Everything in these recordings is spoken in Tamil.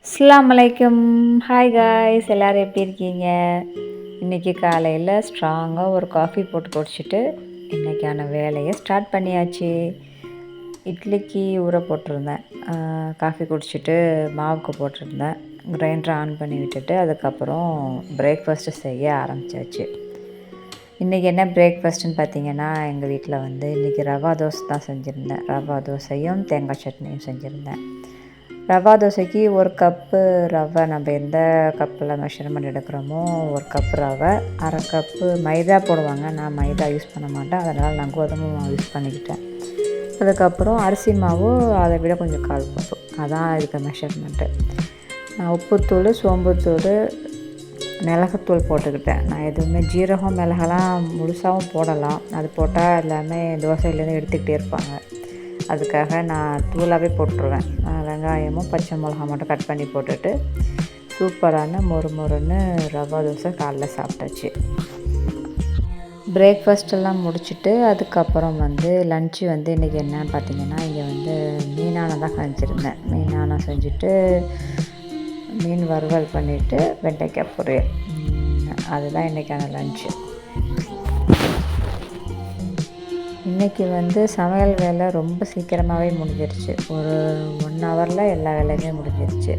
அஸ்ஸலாமு அலைக்கும். ஹாய் காய்ஸ், எல்லோரும் எப்படி இருக்கீங்க? இன்றைக்கி காலையில் ஸ்ட்ராங்காக ஒரு காஃபி போட்டு குடிச்சிட்டு இன்றைக்கான வேலையை ஸ்டார்ட் பண்ணியாச்சு. இட்லிக்கு ஊற போட்டிருந்தேன். காஃபி குடிச்சிட்டு மாவுக்கு போட்டிருந்தேன். கிரைண்டரை ஆன் பண்ணி விட்டுட்டு அதுக்கப்புறம் பிரேக்ஃபாஸ்ட்டு செய்ய ஆரம்பித்தாச்சு. இன்றைக்கி என்ன பிரேக்ஃபாஸ்ட்டுன்னு பார்த்தீங்கன்னா, எங்கள் வீட்டில் இன்றைக்கி ரவா தோசை தான் செஞ்சுருந்தேன். ரவா தோசையும் தேங்காய் சட்னியும் செஞ்சுருந்தேன். ரவா தோசைக்கு ஒரு கப்பு ரவை, நம்ம எந்த கப்பில் மெஷர்மெண்ட் எடுக்கிறோமோ ஒரு கப்பு ரவை, அரை கப்பு மைதா போடுவாங்க. நான் மைதா யூஸ் பண்ண மாட்டேன், அதனால் நான் கோதுமை மாவு யூஸ் பண்ணிக்கிட்டேன். அதுக்கப்புறம் அரிசி மாவு அதை விட கொஞ்சம் கால் கப்பு, அதான் இதுக்கு மெஷர்மெண்ட்டு. நான் உப்புத்தூள், சோம்புத்தூள், மிளகுத்தூள் போட்டுக்கிட்டேன். நான் எதுவுமே ஜீரகம் மிளகெல்லாம் முழுசாகவும் போடலாம், அது போட்டால் எல்லாமே தோசையிலேருந்து எடுத்துக்கிட்டே இருப்பாங்க. அதுக்காக நான் தூளாகவே போட்டுருவேன். வெங்காயமும் பச்சை மிளகா மட்டும் கட் பண்ணி போட்டுட்டு சூப்பரான மொறுன்னு ரவா தோசை காலைல சாப்பிட்டாச்சு. பிரேக்ஃபாஸ்ட்டெல்லாம் முடிச்சுட்டு அதுக்கப்புறம் லன்ச்சு இன்றைக்கி என்னன்னு பார்த்திங்கன்னா, இங்கே மீனானம் தான் செஞ்சுருந்தேன். மீனானம் செஞ்சுட்டு மீன் வறுவல் பண்ணிவிட்டு வெண்டைக்காய் பொரியல், அதுதான் இன்றைக்கான லன்ச்சு. இன்றைக்கி சமையல் வேலை ரொம்ப சீக்கிரமாகவே முடிஞ்சிருச்சு. ஒரு 1 ஹவரில் எல்லா வேலையுமே முடிஞ்சிருச்சு.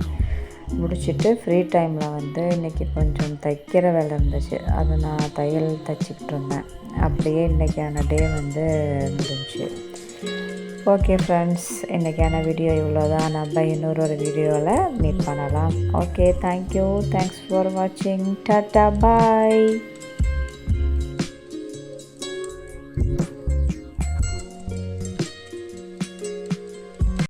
முடிச்சுட்டு ஃப்ரீ டைமில் இன்றைக்கி கொஞ்சம் தைக்கிற வேலை இருந்துச்சு, அதை நான் தையல் தைச்சிக்கிட்டு இருந்தேன். அப்படியே இன்றைக்கான டே முடிஞ்சிச்சு. ஓகே ஃப்ரெண்ட்ஸ், இன்றைக்கான வீடியோ இவ்வளோ தான். நம்ம இன்னொரு வீடியோவில் மீட் பண்ணலாம். ஓகே, தேங்க்யூ, தேங்க்ஸ் ஃபார் வாட்சிங். டாட்டா, பாய்.